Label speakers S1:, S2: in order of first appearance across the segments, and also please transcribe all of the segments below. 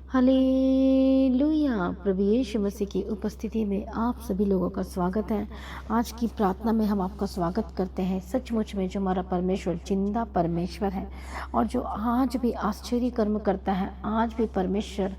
S1: Hallelujah. प्रभु यीशु मसीह की उपस्थिति में आप सभी लोगों का स्वागत है। आज की प्रार्थना में हम आपका स्वागत करते हैं। सचमुच में जो हमारा परमेश्वर जिंदा परमेश्वर है और जो आज भी आश्चर्य कर्म करता है, आज भी परमेश्वर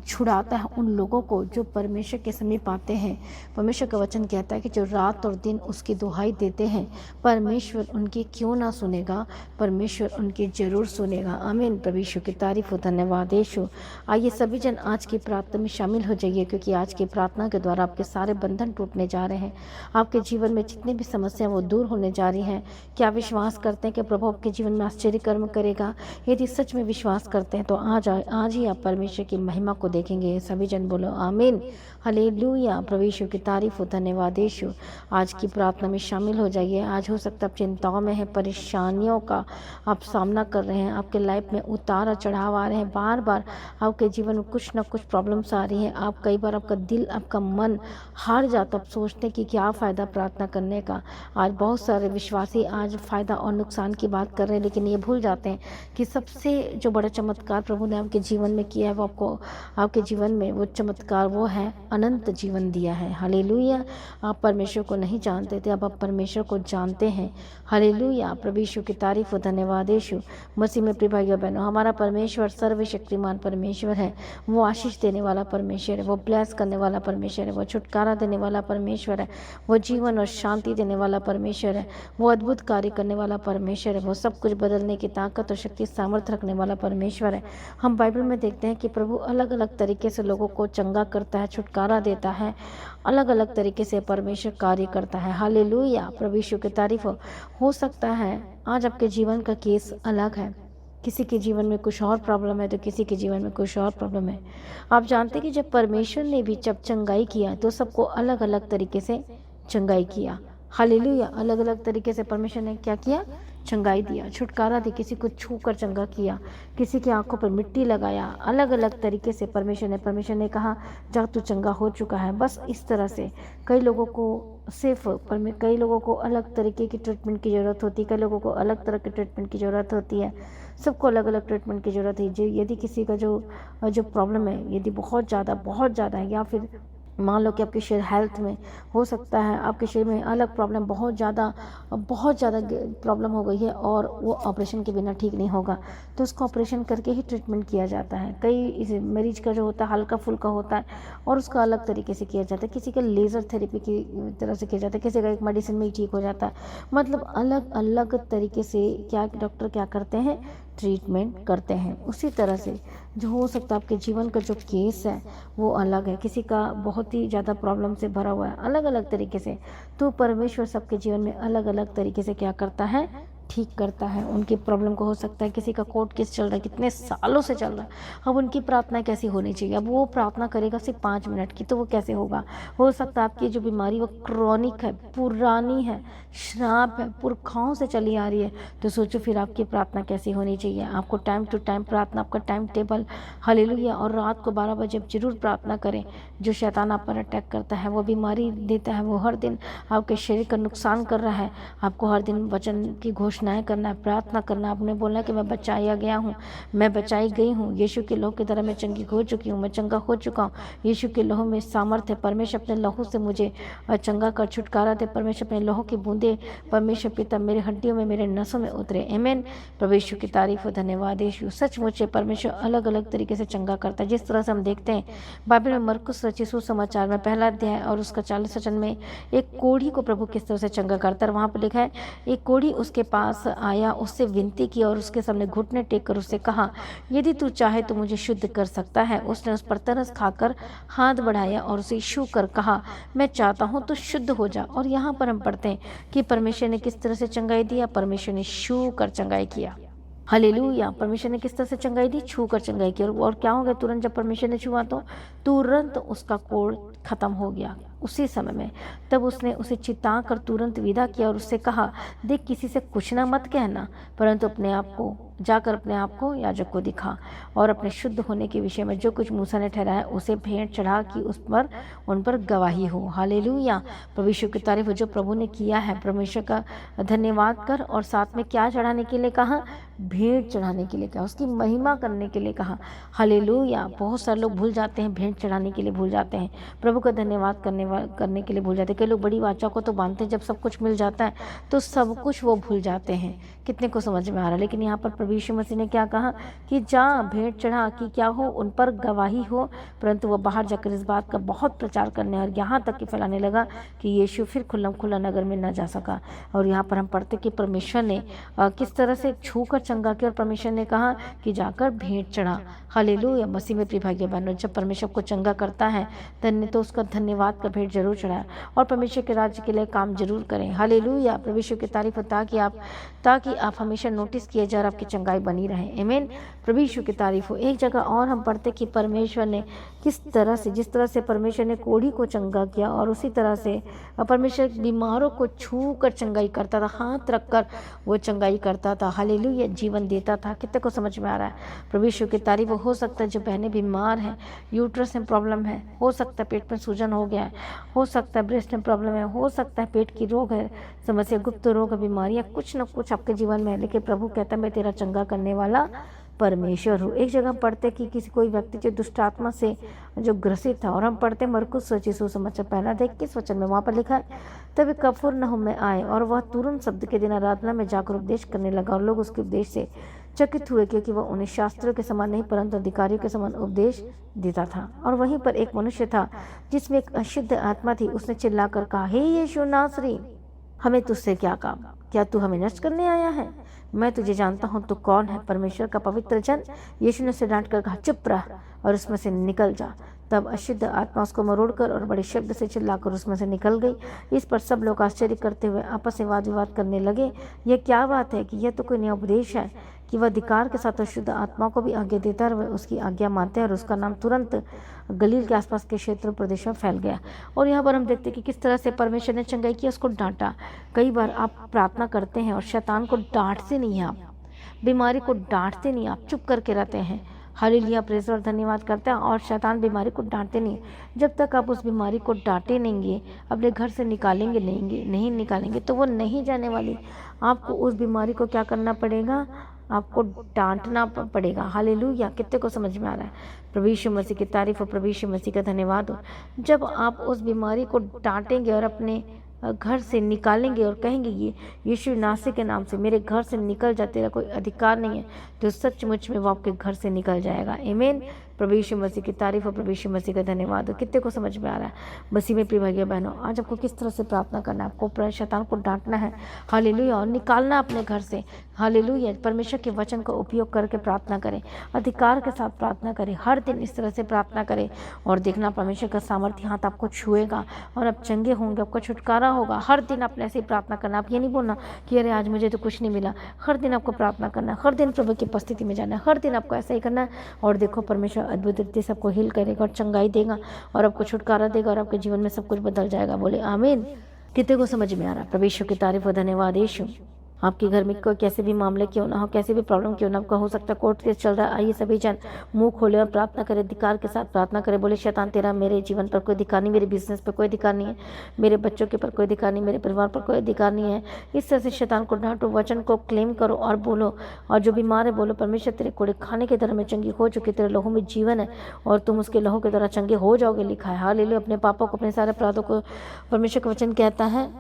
S1: छुड़ाता है उन लोगों को जो परमेश्वर के समीप आते हैं। परमेश्वर का वचन कहता है कि जो रात और दिन उसकी दुहाई देते हैं, परमेश्वर उनकी क्यों ना सुनेगा, परमेश्वर उनकी जरूर सुनेगा। आमीन। प्रभु यीशु की तारीफ हो, धन्यवाद यीशु। आइए सभी जन आज की प्रार्थना में शामिल हो जाइए, क्योंकि आज की प्रार्थना के द्वारा आपके सारे बंधन टूटने जा रहे हैं। आपके जीवन में जितनी भी समस्या वो दूर होने जा रही हैं। क्या विश्वास करते हैं कि प्रभु आपके जीवन में आश्चर्य कर्म करेगा? यदि सच में विश्वास करते हैं तो आज ही आप परमेश्वर की महिमा को देखेंगे। सभी जन बोलो आमीन। हालेलुया। प्रभु यीशु की तारीफ हो, धन्यवाद यीशु। आज की प्रार्थना में शामिल हो जाइए। आज हो सकता है आप चिंताओं में हैं, परेशानियों का आप सामना कर रहे हैं, आपके लाइफ में उतार चढ़ाव आ रहे हैं, बार बार आपके जीवन में कुछ ना कुछ प्रॉब्लम्स आ रही हैं। आप कई बार आपका दिल, आपका मन हार जाता, आप सोचते हैं कि क्या फ़ायदा प्रार्थना करने का। आज बहुत सारे विश्वासी आज फ़ायदा और नुकसान की बात कर रहे हैं, लेकिन ये भूल जाते हैं कि सबसे जो बड़ा चमत्कार प्रभु ने आपके जीवन में किया है, वो आपको आपके जीवन में वो चमत्कार वो है अनंत जीवन दिया है। हालेलुया। आप परमेश्वर को नहीं जानते थे, अब आप परमेश्वर को जानते हैं। हालेलुया। प्रभु यीशु की तारीफ हो, धन्यवाद यीशु मसीह में। प्रिय भाइयों बहनों, हमारा परमेश्वर सर्वशक्तिमान परमेश्वर है। वो आशीष देने वाला परमेश्वर है, वो ब्लेस करने वाला परमेश्वर है, वो छुटकारा देने वाला परमेश्वर है, वो जीवन और शांति देने वाला परमेश्वर है, वो अद्भुत कार्य करने वाला परमेश्वर है, वो सब कुछ बदलने की ताकत और शक्ति सामर्थ्य रखने वाला परमेश्वर है। हम बाइबल में देखते हैं कि प्रभु अलग अलग तरीके से लोगों को चंगा करता है, छुटकारा देता है, अलग अलग तरीके से परमेश्वर कार्य करता है। हालेलुया। प्रभु यीशु की तारीफ हो सकता है आज आपके जीवन का केस अलग है। किसी के जीवन में कुछ और प्रॉब्लम है तो किसी के जीवन में कुछ और प्रॉब्लम है। आप जानते हैं कि जब परमेश्वर ने भी जब चंगाई किया तो सबको अलग अलग तरीके से चंगाई किया। हालेलुया। अलग अलग तरीके से परमेश्वर ने क्या किया? चंगाई दिया, छुटकारा दी। किसी को छू कर चंगा किया, किसी की आंखों पर मिट्टी लगाया। अलग अलग तरीके से परमेश्वर ने कहा जा तू चंगा हो चुका है। बस इस तरह से कई लोगों को कई लोगों को अलग तरीके की ट्रीटमेंट की ज़रूरत होती है, कई लोगों को अलग तरह की ट्रीटमेंट की ज़रूरत होती है। सबको अलग अलग ट्रीटमेंट की ज़रूरत है। यदि किसी का जो प्रॉब्लम है यदि बहुत ज़्यादा है, या फिर मान लो कि आपके शरीर हेल्थ में हो सकता है आपके शरीर में अलग प्रॉब्लम बहुत ज़्यादा प्रॉब्लम हो गई है और वो ऑपरेशन के बिना ठीक नहीं होगा, तो उसको ऑपरेशन करके ही ट्रीटमेंट किया जाता है। कई इस मरीज का जो होता है हल्का फुल्का होता है और उसका अलग तरीके से किया जाता है। किसी का लेज़र थेरेपी की तरह से किया जाता है, किसी का एक मेडिसिन में ही ठीक हो जाता है। मतलब अलग अलग तरीके से क्या डॉक्टर क्या करते हैं? ट्रीटमेंट करते हैं। उसी तरह से जो हो सकता है आपके जीवन का जो केस है वो अलग है। किसी का बहुत ही ज़्यादा प्रॉब्लम से भरा हुआ है, अलग अलग तरीके से। तो परमेश्वर सबके जीवन में अलग अलग तरीके से क्या करता है? ठीक करता है। उनकी प्रॉब्लम को हो सकता है किसी का कोर्ट केस चल रहा है, कितने सालों से चल रहा है। अब उनकी प्रार्थना कैसी होनी चाहिए? अब वो प्रार्थना करेगा सिर्फ 5 मिनट की, तो वो कैसे होगा? हो सकता है आपकी जो बीमारी वो क्रॉनिक है, पुरानी है, श्राप है, पुरखाओं से चली आ रही है, तो सोचो फिर आपकी प्रार्थना कैसी होनी चाहिए। आपको टाइम टू टाइम प्रार्थना, आपका टाइम टेबल, हालेलुया। और रात को 12 बजे आप जरूर प्रार्थना करें। जो शैतान आप पर अटैक करता है, वो बीमारी देता है, वो हर दिन आपके शरीर का नुकसान कर रहा है, आपको हर दिन वचन की घोषणाएं करना है, प्रार्थना करना। आपने बोलना कि मैं बचाया गया हूँ, मैं बचाई गई हूँ, यीशु के लहू की तरह मैं चंगी हो चुकी हूँ, मैं चंगा हो चुका हूँ। यीशु के लहू में सामर्थ्य है। परमेश्वर अपने लहू से मुझे चंगा कर छुटकारा दे। परमेश्वर अपने लहू की बूंदे परमेश्वर पिता मेरे हड्डियों में, मेरे नसों में उतरे। आमीन। प्रभु यीशु की तारीफ हो, धन्यवाद यीशु। सचमुच परमेश्वर अलग अलग तरीके से चंगा करता है। जिस तरह से हम देखते हैं बाइबल में मरकुस रचित सुसमाचार में 1 अध्याय और उसका 40 वचन में एक कोढ़ी को प्रभु किस तरह से चंगा करता है। वहाँ पर लिखा है, एक कोढ़ी उसके पास आया, उससे विनती की और उसके सामने घुटने टेक कर उससे कहा, यदि तू चाहे तो मुझे शुद्ध कर सकता है। उसने उस पर तरस खाकर हाथ बढ़ाया और उसे छू कर कहा, मैं चाहता हूँ तो शुद्ध हो जा। और यहाँ पर हम पढ़ते हैं कि परमेश्वर ने किस तरह से चंगाई दिया? परमेश्वर ने छू कर चंगाई किया। हालेलुया। परमेश्वर ने किस तरह से चंगाई दी? छू कर चंगाई की। और क्या हो गया? तुरंत जब परमेश्वर ने छुआ तो तुरंत उसका कोढ़ खत्म हो गया। उसी समय में तब उसने उसे चिता कर तुरंत विदा किया और उससे कहा, देख, किसी से कुछ ना मत कहना, परंतु अपने आप को याजक को दिखा और अपने शुद्ध होने के विषय में जो कुछ मूसा ने ठहराया उसे भेंट चढ़ा कि उन पर गवाही हो। हालेलुया, प्रभु यीशु की तारीफ हो। जो प्रभु ने किया है, परमेश्वर का धन्यवाद कर। और साथ में क्या चढ़ाने के लिए कहा? भेंट चढ़ाने के लिए कहा, उसकी महिमा करने के लिए कहा। हालेलुया। बहुत सारे लोग भूल जाते हैं, भेंट चढ़ाने के लिए भूल जाते हैं, प्रभु का धन्यवाद करने के लिए भूल जाते हैं। कई लोग बड़ी वाचा को तो बांधते हैं, जब सब कुछ मिल जाता है तो सब कुछ वो भूल जाते हैं। कितने को समझ में आ रहा है? लेकिन यहाँ पर प्रभु यीशु मसीह ने क्या कहा कि जा भेंट चढ़ा कि क्या हो, उन पर गवाही हो। परंतु वो बाहर जाकर इस बात का बहुत प्रचार करने और यहाँ तक कि फैलाने लगा कि यीशु फिर खुल्लम खुल्ला नगर में न जा सका। और यहाँ पर हम पढ़ते कि परमेश्वर ने किस तरह से छू कर चंगा किया और परमेश्वर ने कहा कि जाकर भेंट चढ़ा। हालेलुया। मसीह में प्रिय भाई बहनों, जब परमेश्वर को चंगा करता है तो उसका धन्यवाद का भेंट जरूर चढ़ाए और परमेश्वर के राज्य के लिए काम जरूर करें। हालेलुया। परमेश्वर की तारीफ हो ताकि आप हमेशा नोटिस किए जा और आपकी चंगाई बनी रहे। आमीन। प्रभु यीशु की तारीफ हो। एक जगह और हम पढ़ते कि परमेश्वर ने जिस तरह से परमेश्वर ने कोढ़ी को चंगा किया और उसी तरह से परमेश्वर बीमारों को छू कर चंगाई करता था, हाथ रखकर वो चंगाई करता था। हालेलुया। जीवन देता था। कितने को समझ में आ रहा है? प्रभु यीशु की तारीफ हो। सकता है जो बहनें बीमार हैं, यूट्रस में प्रॉब्लम है, हो सकता है पेट में सूजन हो गया है, हो सकता है ब्रेस्ट में प्रॉब्लम है, हो सकता है पेट की रोग है, समस्या, गुप्त रोग, बीमारियां, कुछ न कुछ आपके जीवन में है, लेकिन प्रभु कहता है मैं तेरा चंगा करने वाला परमेश्वर हूँ। एक जगह हम पढ़ते कि कोई व्यक्ति जो दुष्ट आत्मा से जो ग्रसित था, और हम पढ़ते मरकुस सुसमाचार पहला 21 वचन में, वहाँ पर लिखा है तब कफरनहूम में आए और वह तुरंत शब्द के दिन आराधना में जाकर उपदेश करने लगा और लोग उसके उपदेश से चकित हुए, क्योंकि वह उन्हें शास्त्रों के समान नहीं परंतु अधिकारियों के समान उपदेश देता था। और वहीं पर एक मनुष्य था जिसमें एक अशुद्ध आत्मा थी। उसने चिल्लाकर कहा, हे यीशु नासरी, हमें तुझसे क्या काम? क्या तू हमें नष्ट करने आया है? मैं तुझे जानता हूँ तू कौन है, परमेश्वर का पवित्र जन। यीशु ने उसे डांट कर कहा, चुप रह और उसमें से निकल जा। तब अशुद्ध आत्मा उसको मरोड़कर और बड़े शब्द से चिल्लाकर उसमें से निकल गई। इस पर सब लोग आश्चर्य करते हुए आपस में वाद विवाद करने लगे, यह क्या बात है कि यह तो कोई नया उपदेश है कि वह अधिकार के साथ अशुद्ध आत्मा को भी आज्ञा देता है और वह उसकी आज्ञा मानते हैं। और उसका नाम तुरंत गलील के आसपास के क्षेत्र प्रदेश में फैल गया। और यहाँ पर हम देखते हैं कि किस तरह से परमेश्वर ने चंगाई की, उसको डांटा। कई बार आप प्रार्थना करते हैं और शैतान को डांटते नहीं हैं, आप बीमारी को डांटते नहीं, आप चुप करके रहते हैं। हालेलुया, प्रेज़ और धन्यवाद करते हैं। और शैतान बीमारी को डांटते नहीं। जब तक आप उस बीमारी को डांटे नहीं, अपने घर से निकालेंगे नहीं निकालेंगे तो वो नहीं जाने वाली। आपको उस बीमारी को क्या करना पड़ेगा? आपको डांटना पड़ेगा। हालेलुया। कितने को समझ में आ रहा है? प्रभु यीशु मसीह की तारीफ हो, प्रभु यीशु मसीह का धन्यवाद हो। जब आप उस बीमारी को डांटेंगे और अपने घर से निकालेंगे और कहेंगे ये यीशु नासरी के नाम से मेरे घर से निकल जा, तेरा कोई अधिकार नहीं है, तो सचमुच में वो आपके घर से निकल जाएगा। आमीन। प्रभु यीशु मसीह की तारीफ हो, प्रभु यीशु मसीह का धन्यवाद हो। कितने को समझ में आ रहा है? मसीह में प्रिय भाइयों बहनों, आज आपको किस तरह से प्रार्थना करना है? आपको शैतान को डांटना है, हालेलुया, और निकालना अपने घर से। हालेलुया। परमेश्वर के वचन का उपयोग करके प्रार्थना करें, अधिकार के साथ प्रार्थना करें, हर दिन इस तरह से प्रार्थना करें और देखना परमेश्वर का सामर्थ्य हाथ आपको छुएगा और आप चंगे होंगे, आपका छुटकारा होगा। हर दिन आपने ऐसे ही प्रार्थना करना। आप ये नहीं बोलना कि अरे आज मुझे तो कुछ नहीं मिला। हर दिन आपको प्रार्थना करना है, हर दिन प्रभु की उपस्थिति में जाना है, हर दिन आपको ऐसा ही करना है। और देखो परमेश्वर अद्भुत रीति से आपको हील करेगा और चंगाई देगा और आपको छुटकारा देगा और आपके जीवन में सब कुछ बदल जाएगा। बोले आमीन। कितने को समझ में आ रहा है? प्रभु यीशु की तारीफ और धन्यवाद। यीशु आपके घर में कोई कैसे भी मामले क्यों ना हो, कैसे भी प्रॉब्लम क्यों ना आपका हो सकता है, कोर्ट केस चल रहा है, आइए सभी जन मुंह खोले और प्रार्थना करें, अधिकार के साथ प्रार्थना करें। बोले शैतान तेरा मेरे जीवन पर कोई अधिकार नहीं, मेरे बिजनेस पर कोई अधिकार नहीं है, मेरे बच्चों के पर कोई अधिकार नहीं, मेरे परिवार पर कोई अधिकार नहीं है। इस तरह से शैतान को डांटो, वचन को क्लेम करो और बोलो। और जो बीमार है बोलो परमेश्वर तेरे कोड़े खाने के तरह मैं चंगी हो चुकी, तेरे लहू में जीवन है और तुम उसके लहू की तरह चंगे हो जाओगे, लिखा है। हालेलुया। अपने पापों को, अपने सारे अपराधों को, परमेश्वर का वचन कहता है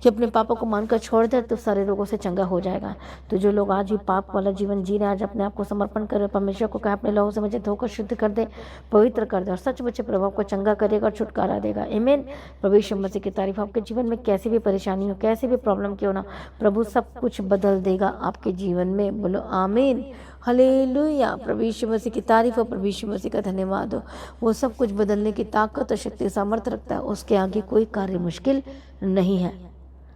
S1: कि अपने पापों को मानकर छोड़ दे तो सारे रोगों से चंगा हो जाएगा। तो जो लोग आज भी पाप वाला जीवन जी रहे हैं, आज अपने आप को समर्पण करें, परमेश्वर को कहे अपने लहू से मुझे धोकर शुद्ध कर दे, पवित्र कर दे और सचमुच प्रभु को चंगा करेगा और छुटकारा देगा। आमीन। प्रभु यीशु मसीह की तारीफ। आपके जीवन में कैसी भी परेशानी हो, कैसी भी प्रॉब्लम क्यों ना, प्रभु सब कुछ बदल देगा आपके जीवन में। बोलो आमीन। हालेलुया। प्रभु यीशु मसीह की तारीफ हो, प्रभु यीशु मसीह का धन्यवाद हो। वो सब कुछ बदलने की ताकत और शक्ति सामर्थ्य रखता है, उसके आगे कोई कार्य मुश्किल नहीं है।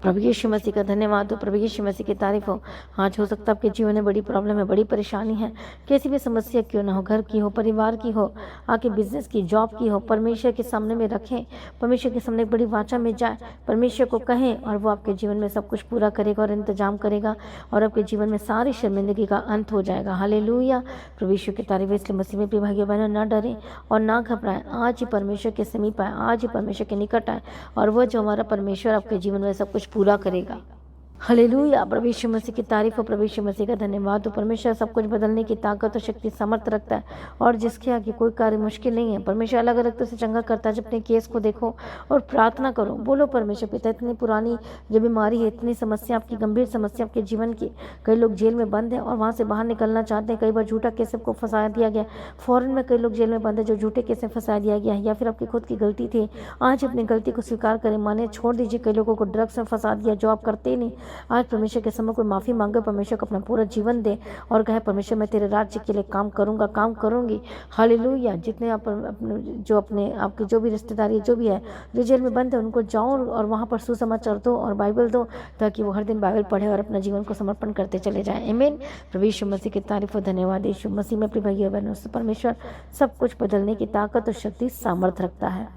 S1: प्रभु यीशु मसीह का धन्यवाद हो, प्रभु यीशु मसीह की तारीफ हो। आज हो सकता है आपके जीवन में बड़ी प्रॉब्लम है, बड़ी परेशानी है, कैसी भी समस्या क्यों ना हो, घर की हो, परिवार की हो, आपके बिजनेस की, जॉब की हो, परमेश्वर के सामने में रखें, परमेश्वर के सामने एक बड़ी वाचा में जाए, परमेश्वर को कहें और वो आपके जीवन में सब कुछ पूरा करेगा और इंतजाम करेगा और आपके जीवन में सारी शर्मिंदगी का अंत हो जाएगा। हालेलुया, प्रभु यीशु की तारीफ। इसलिए मसीह में प्रिय भाइयों बहनों, ना डरें और ना घबराएं। आज ही परमेश्वर के समीप आए, आज ही परमेश्वर के निकट आए और वह जो हमारा परमेश्वर आपके जीवन में सब कुछ पूरा करेगा। हालेलुया, प्रभु यीशु मसीह की तारीफ हो, प्रभु यीशु मसीह का धन्यवाद हो। परमेश्वर सब कुछ बदलने की ताकत और शक्ति सामर्थ रखता है और जिसके आगे कोई कार्य मुश्किल नहीं है। परमेश्वर अलग अलग तरह से चंगा करता है। जब अपने केस को देखो और प्रार्थना करो, बोलो परमेश्वर पिता, इतनी पुरानी जो बीमारी है, इतनी समस्या, आपकी गंभीर समस्या आपके जीवन की, कई लोग जेल में बंद हैं और वहाँ से बाहर निकलना चाहते हैं। कई बार झूठा केस सबको फंसा दिया गया। फॉरेन में कई लोग जेल में बंद है जो झूठे केस में फंसा दिया गया है, या फिर आपकी खुद की गलती थी। आज अपनी गलती को स्वीकार करें, माने, छोड़ दीजिए। कई लोगों को ड्रग्स में फंसा दिया जो आप करते ही नहीं। आज परमेश्वर के समय कोई माफ़ी मांगे, परमेश्वर को अपना पूरा जीवन दे और कहे, परमेश्वर मैं तेरे राज्य के लिए काम करूंगा, काम करूंगी। हालेलुया। जितने आप अपने आपकी जो भी रिश्तेदारी जो भी है जो जेल में बंद है, उनको जाओ और वहाँ पर सुसमाचार दो और बाइबल दो, ताकि वो हर दिन बाइबल पढ़े और अपना जीवन को समर्पण करते चले जाएं। आमीन। प्रभु यीशु मसीह की तारीफ और धन्यवाद। यीशु मसीह में अपने भाइयों बहनों से परमेश्वर सब कुछ बदलने की ताकत और शक्ति सामर्थ रखता है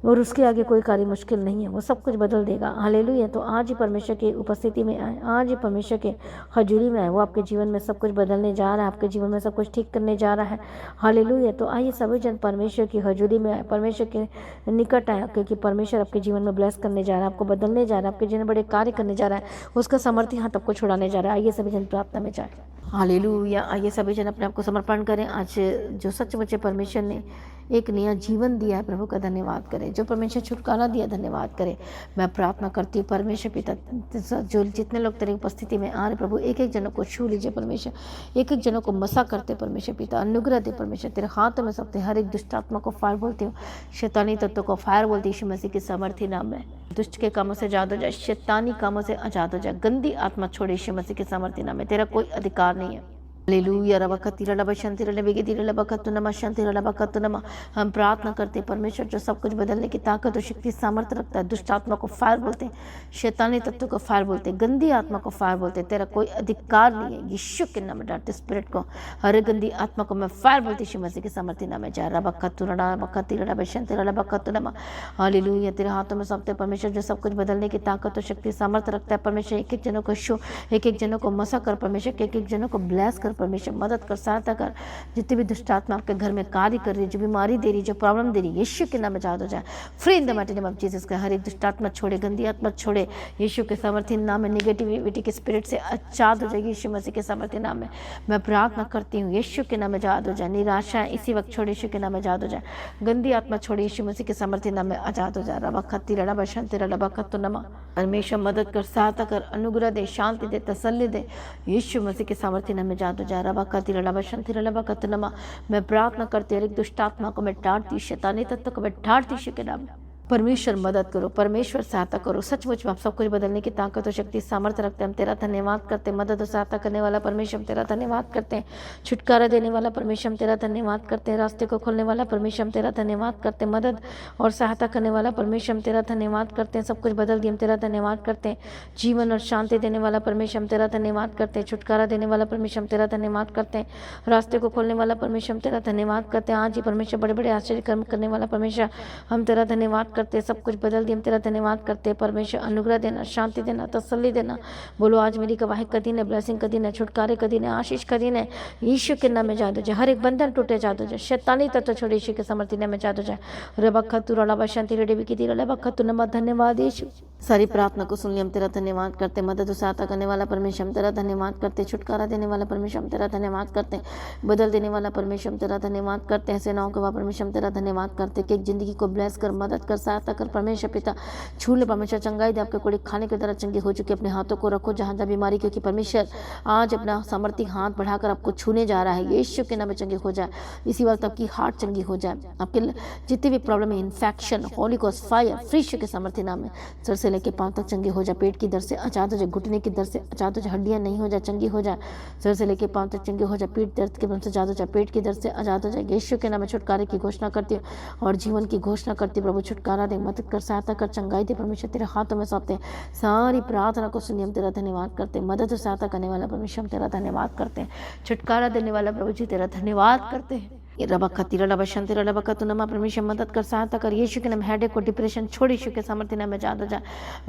S1: और उसके आगे कोई कार्य मुश्किल नहीं है। वो सब कुछ बदल देगा। हालेलुया। तो आज ही परमेश्वर की उपस्थिति में आए, आज ही परमेश्वर के हजूरी में आए। वो आपके जीवन में सब कुछ बदलने जा रहा है, आपके जीवन में सब कुछ ठीक करने जा रहा है। हालेलुया। तो आइए सभी जन परमेश्वर की हजूरी में आए, परमेश्वर के निकट आए, क्योंकि परमेश्वर आपके जीवन में ब्लेस करने जा रहा है, आपको बदलने जा रहा है, आपके जीवन में बड़े कार्य करने जा रहा है। उसका सामर्थ्य हाथ आपको छुड़ाने जा रहा है। आइए सभी जन प्रार्थना में जाए। हालेलुया। आइए सभी जन अपने आप को समर्पण करें। आज जो सचमुच परमेश्वर ने एक नया जीवन दिया है, प्रभु का धन्यवाद करें। जो परमेश्वर छुटकारा दिया, धन्यवाद करें। मैं प्रार्थना करती हूँ परमेश्वर पिता, जो जितने लोग तेरी उपस्थिति में आ रहे प्रभु, एक एक जनों को छू लीजिए परमेश्वर, एक एक जनों को मसा करते परमेश्वर पिता, अनुग्रह दे परमेश्वर। तेरे हाथों में सबसे हर एक दुष्ट आत्मा को फायर बोलती हूँ, शैतानी तत्वों को फायर बोलती हूँ यीशु मसीह के सामर्थी नाम में। दुष्ट के कामों से आजाद हो जाए, शैतानी कामों से आजाद हो जाए, गंदी आत्मा छोड़े यीशु मसीह के सामर्थी नाम में। तेरा कोई अधिकार नहीं है। हालेलुया। हम प्रार्थना करते हैं परमेश्वर, जो सब कुछ बदलने की ताकत और शक्ति सामर्थ्य रखता है, दुष्ट आत्मा को फायर बोलते हैं, शैतानी तत्व को फायर बोलते हैं, गंदी आत्मा को फायर बोलते हैं। तेरा कोई अधिकार नहीं है। यीशु के नाम में डांटे स्पिरिट को, हर गंदी आत्मा को मैं फायर बोलती यीशु मसीह के सामर्थ्य नाम में। हालेलुया। तेरे हाथों में सौंपते परमेश्वर, जो सब कुछ बदलने की ताकत और शक्ति सामर्थ्य रखता है। परमेश्वर एक एक जनों को छू, एक एक जनों को मसा कर परमेश्वर, एक एक जनों को ब्लेस कर परमेश्वर, मदद कर, सहायता कर। जितनी भी दुष्ट आत्मा आपके घर में कार्य कर रही है, जो बीमारी दे रही है, जो प्रॉब्लम दे रही है, यीशु के नाम में आजाद हो जाए। Free in the mighty name of Jesus का हर एक दुष्ट आत्मा छोड़े, गंदी आत्मा छोड़े यीशु के सामर्थ्य नाम में। निगेटिविटी के स्पिरिट से आजाद हो जाए यीशु मसीह के सामर्थ्य नाम में। मैं प्रार्थना करती हूँ यीशु के नाम में आजाद हो जाए। निराशा इसी वक्त छोड़े यीशु के नाम में आजाद हो जाए। गंदी आत्मा छोड़े यीशु मसीह के सामर्थ्य नाम में आजाद हो जाए। रबा खत्ती रड़ा बशंती रड़ा बखत्तु नमा। परमेश्वर मदद कर, सहायता कर, अनुग्रह दे, शांति दे, तसल्ली दे, यीशु मसीह के सामर्थ्य नाम में आजाद हो जाए। रबा खत्ती रड़ा बशंती रड़ा बखत्तु नमा। मैं प्रार्थना करती हूँ, एक दुष्ट आत्मा को मैं डांटती, शैतानी तत्व को मैं डांटती यीशु के नाम में। परमेश्वर मदद करो, परमेश्वर सहायता करो। सचमुच में आप सब कुछ बदलने की ताकत और शक्ति सामर्थ्य रखते हैं। हम तेरा धन्यवाद करते हैं। मदद और सहायता करने वाला परमेश्वर, हम तेरा धन्यवाद करते हैं। छुटकारा देने वाला परमेश्वर, हम तेरा धन्यवाद करते हैं। रास्ते को खोलने वाला परमेश्वर, हम तेरा धन्यवाद करते हैं। मदद और सहायता करने वाला परमेश्वर, हम तेरा धन्यवाद करते हैं। सब कुछ बदल दिया, हम तेरा धन्यवाद करते हैं। जीवन और शांति देने वाला परमेश्वर, हम तेरा धन्यवाद करते हैं। छुटकारा देने वाला परमेश्वर, हम तेरा धन्यवाद करते हैं। रास्ते को खोलने वाला परमेश्वर, हम तेरा धन्यवाद करते हैं। आज ही परमेश्वर बड़े बड़े आश्चर्य कर्म करने वाला परमेश्वर, हम तेरा धन्यवाद करते हैं। सब कुछ बदल दिया, हम तेरा धन्यवाद करते हैं। परमेश्वर अनुग्रह देना, शांति देना, तसल्ली देना। बोलो आज मेरी गवाही का दिन है, ब्लेसिंग का दिन है, छुटकारे का दिन है, आशीष का दिन है। यीशु के नाम में जादू जाए, हर एक बंधन टूटे, जादू जाए, शैतानी तत्व छोड़े यीशु के समर्थी नाम में जादू जाए। रबखतु रड़ा शांति रेडी की तीर रबखतु नमा। धन्यवाद यीशु। सारी प्रार्थना को सुन लिया, हम तेरा धन्यवाद करते। मदद और सहायता करने वाला परमेश्वर, हम तेरा धन्यवाद करते। छुटकारा देने वाला परमेश्वर, हम तेरा धन्यवाद करते। बदल देने वाला परमेश्वर, हम तेरा धन्यवाद करते हैं। सेनाओं के परमेश्वर, हम तेरा धन्यवाद करते। कि एक जिंदगी को ब्लेस कर, मदद कर, सहायता कर परमेश्वर पिता। छू ले परमेश्वर, चंगाई दे। आपके कोड़ी खाने की तरह चंगी हो चुकी, अपने हाथों को रखो जहाँ जहाँ बीमारी, क्योंकि परमेश्वर आज अपना सामर्थ्य हाथ बढ़ाकर आपको छूने जा रहा है। यीशु के नाम में चंगी हो जाए। इसी वक्त आपकी हार्ट चंगी हो जाए। आपके जितनी भी प्रॉब्लम है, infection, holy ghost fire, free यीशु के सामर्थ्य नाम में सर से से लेकर पाँव तक चंगी हो जाए, पेट की दर्द से आज़ाद हो जाए, घुटने की दर्द से आज़ाद हो जाए, हड्डियाँ नहीं हो जाए, चंगी हो जाए, सर से लेकर पाँव तक चंगी हो जाए, पीठ दर्द के प्रॉब्लम से आज़ाद हो जाए, पेट की दर्द से आज़ाद हो जाए। यीशु के नाम में छुटकारे की घोषणा करती हूँ और जीवन की घोषणा करती हूँ। प्रभु छुटकारा दे, मदद कर, सहायता कर, चंगाई दे। परमेश्वर तेरे हाथों में सौंपते हैं, सारी प्रार्थना को सुनिए, हम तेरा धन्यवाद करते हैं। मदद और सहायता करने वाला परमेश्वर हम तेरा धन्यवाद करते हैं। छुटकारा देने वाला प्रभु जी तेरा धन्यवाद करते हैं। रबा खतीरा लबा शंतीरा लबा कतुनमा, परमेश्वर मदद कर, सहायता कर। यीशु के नाम हेडेक को, डिप्रेशन छोड़, यीशु के सामर्थ्य नाम में ज़्यादा जा।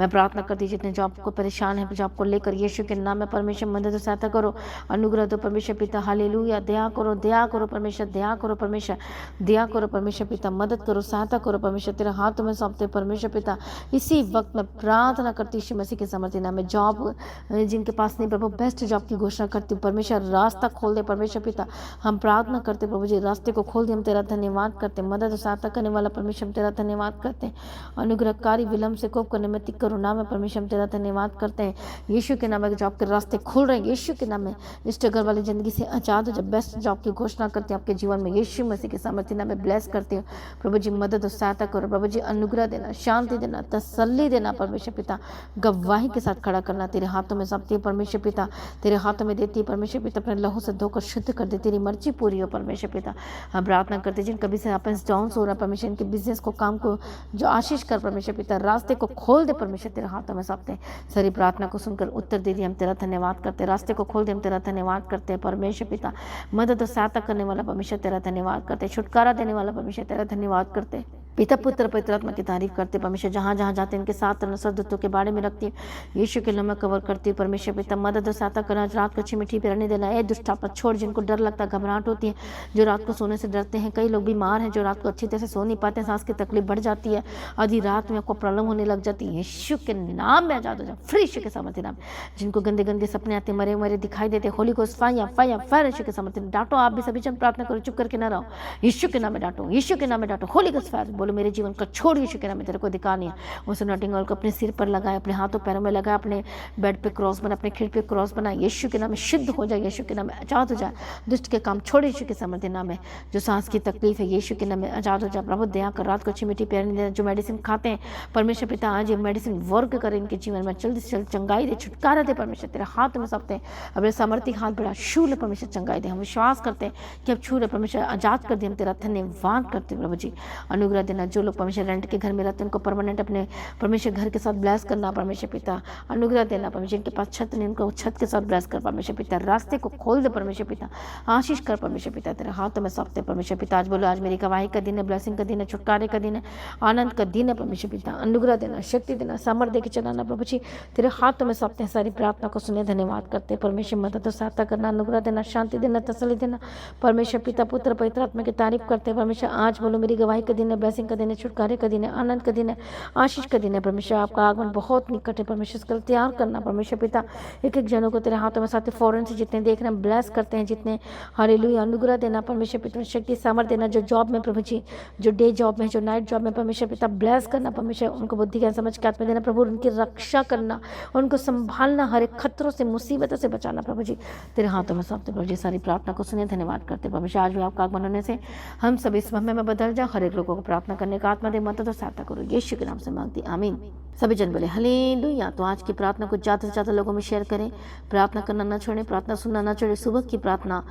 S1: मैं प्रार्थना करती जितने जॉब को परेशान है, जॉब को लेकर यीशु के नाम में परमेश्वर मदद और सहायता करो, अनुग्रह दो परमेश्वर पिता। हालेलुया, दया करो परमेश्वर, दया करो परमेश्वर, दया करो परमेश्वर पिता, मदद करो, सहायता करो परमेश्वर, तेरे हाथों में सौंपते परमेश्वर पिता। इसी वक्त मैं प्रार्थना करती यीशु मसीह के सामर्थ्य नाम में, जॉब जिनके पास नहीं प्रभु, बेस्ट जॉब की घोषणा करती हूँ परमेश्वर, रास्ता खोल दे परमेश्वर पिता। हम प्रार्थना करते प्रभु जी, रास्ते को खोल दे, हम तेरा धन्यवाद करते। मदद और सहायता करने वाला परमेश्वर हम तेरा धन्यवाद करते हैं। अनुग्रहकारी विलम्ब से कोप करने में तिक्कर नाम में परमेश्वर हम तेरा धन्यवाद करते हैं। यीशु के नाम में जॉब के रास्ते खुल रहे हैं, यीशु के नाम में स्ट्रगल वाली जिंदगी से आजाद हो, जब बेस्ट जॉब की घोषणा करते हैं आपके जीवन में, यीशु मसीह के सामर्थ्य नाम में ब्लेस करते हो प्रभु जी। मदद और सहायता करो प्रभु जी, अनुग्रह देना, शांति देना, तसल्ली देना परमेश्वर पिता, गवाही के साथ खड़ा करना तेरे हाथों में सौंपती है परमेश्वर पिता, तेरे हाथों में देती है परमेश्वर पिता। अपने लहू से धोकर शुद्ध कर दे, तेरी मर्जी पूरी हो परमेश्वर पिता। हम प्रार्थना करते जिन कभी से अप डाउन हो रहा परमेश्वर, इनके बिजनेस को, काम को जो आशीष कर परमेश्वर पिता, रास्ते को खोल दे परमेश्वर, तेरे हाथों में सौंपते हैं। सारी प्रार्थना को सुनकर उत्तर दे दिए, हम तेरा धन्यवाद करते हैं। रास्ते को खोल दे, हम तेरा धन्यवाद करते हैं परमेश्वर पिता। मदद और सहायता करने वाला परमेश्वर तेरा धन्यवाद करते हैं। छुटकारा देने वाला परमेश्वर तेरा धन्यवाद करते हैं। पिता पुत्र पवित्र आत्मा की तारीफ करते परमेश्वर, जहाँ जहाँ जाते हैं इनके साथ स्वर्गदूतों के बारे में रखती है, यीशु के नाम कवर करती है परमेश्वर पिता। मदद और सहायता करना, रात को अच्छी मिट्टी पे रहने देना। ए दुष्ट आत्मा छोड़, जिनको डर लगता है, घबराहट होती है, जो रात को सोने से डरते हैं। कई लोग बीमार हैं जो रात को अच्छी तरह से सो नहीं पाते, सांस की तकलीफ बढ़ जाती है, आधी रात में आपको प्रॉब्लम होने लग जाती है। यीशु के नाम में आजाद हो जाओ, फ्री यीशु के सामर्थ्य नाम। जिनको गंदे गंदे सपने आते, मरे मरे दिखाई देते, होली को फायर फायर फायर यीशु के सामर्थ्य। डांटो आप भी, सभी जन प्रार्थना करो, चुप करके ना रहो। यीशु के नाम में डांटो, यीशु के नाम में डांटो, होली को फायर बोलो, मेरे जीवन का छोड़ यीशु के नाम में, तेरे को अधिकार नहीं है। उस नॉटिंग ऑयल को अपने सिर पर लगाए, अपने हाथों पैरों में लगाए, अपने बेड पे क्रॉस बना, अपने खिड़ पे क्रॉस बना। यीशु के नाम में शुद्ध हो जाए, यीशु के नाम में आजाद हो जाए, दुष्ट के काम छोड़ यीशु के सामर्थ्य नाम में। जो सांस की तकलीफ है यीशु के नाम में आजाद हो जाए। प्रभु दया कर, रात को अच्छी मिट्टी पैरने देना। जो मेडिसिन खाते हैं परमेश्वर पिता, आज ये मेडिसिन वर्क करे इनके जीवन में, जल्दी से जल्द चंगाई दे, छुटकारा दे परमेश्वर, तेरे हाथ में सौंपते हैं। अपने सामर्थ्य हाथ बढ़ा, छू ले परमेश्वर, चंगाई दे। हम विश्वास करते हैं कि अब छू ले परमेश्वर, आजाद कर दे। हम तेरा धन्यवाद करते हैं प्रभु जी। अनुग्रह देना, जो लोग परमेश्वर रेंट के घर में रहते हैं उनको परमानेंट अपने परमेश्वर घर के साथ ब्लेस करना परमेश्वर पिता। अनुग्रह देना परमेश्वर, इनके पास छत नहीं उनको छत के साथ ब्लेस कर परमेश्वर पिता। रास्ते को खोल दे परमेश्वर पिता, आशीष कर परमेश्वर पिता, तेरे हाथों में सौंपते परमेश्वर पिता। आज बोलो, आज मेरी गवाही का दिन है, ब्लेसिंग का दिन है, छुटकारे का दिन है, आनंद का दिन है परमेश्वर पिता। अनुग्रह देना, शक्ति देना, सामर्थ्य दे के चलाना प्रभु जी, तेरे हाथों में सौंपते हैं। सारी प्रार्थना को सुने, धन्यवाद करते हैं परमेश्वर। मदद और सहायता करना, अनुग्रह देना, शांति देना, तसल्ली देना परमेश्वर पिता, पुत्र पवित्र आत्मा की तारीफ करते हैं परमेश्वर। आज बोलो, मेरी गवाही का दिन है, ब्लेसिंग का दिन है, छुटकारे का दिन है, आनंद का दिन है, आशीष का दिन है परमेश्वर। आपका आगमन बहुत निकट है परमेश्वर, इसका तैयार करना परमेश्वर पिता। एक एक जनों को तेरे हाथों में साथ फौरन से जितने देख रहे हैं ब्लेस करते हैं, जितने हालेलुया। अनुग्रह देना परमेश्वर पिता, शक्ति सामर्थ्य देना। जो जॉब में प्रभु जी, जो डे जॉब में, जो नाइट जॉब में परमेश्वर पिता, ब्लेस करना परमेश्वर। उनको बुद्धि ज्ञान समझ के आत्मा देना प्रभु, उनकी रक्षा करना, उनको संभालना, हर एक खतरों से, मुसीबतों से बचाना प्रभु जी, तेरे हाथों में सौंपते प्रभु जी। सारी प्रार्थना को सुने, धन्यवाद करते परमेश्वर। आज भी आपका आगमन होने से हम सब इस समय में बदल जाओ। हर एक लोगों को प्रार्थना करने का आत्मा दे, मदद और सहायता करो, यीशु के नाम से मांगती, आमीन। सभी जन बोले हालेलुया। तो आज की प्रार्थना को ज़्यादा से ज़्यादा लोगों में शेयर करें, प्रार्थना करना ना छोड़ें, प्रार्थना सुनना ना छोड़ें। सुबह की प्रार्थना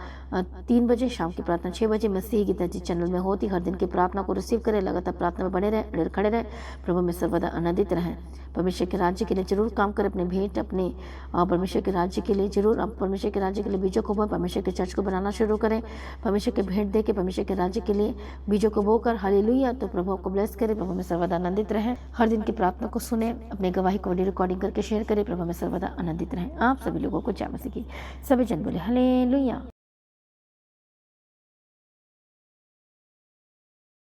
S1: 3 बजे, शाम की प्रार्थना 6 बजे मसीह गीता जी चैनल में होती। हर दिन की प्रार्थना को रिसीव करें, लगातार प्रार्थना में बने रहें, अड़े खड़े रहें, प्रभु में सर्वदा आनंदित रहें। परमेश्वर के राज्य के लिए जरूर काम करें, अपने भेंट अपने परमेश्वर के राज्य के लिए जरूर, आप परमेश्वर के राज्य के लिए बीजों को बोएं, परमेश्वर के चर्च को बनाना शुरू करें, परमेश्वर के भेंट दे के परमेश्वर के राज्य के लिए बीजों को बोकर। हालेलुया। तो प्रभु आपको ब्लेस करे, प्रभु में सर्वदा आनंदित रहें। हर दिन की प्रार्थना को सुने, अपने गवाही को ऑडियो रिकॉर्डिंग करके शेयर करें, प्रभु में सर्वदा आनंदित रहें। आप सभी लोगों को जय मसीह की। सभी जन बोले हालेलुया।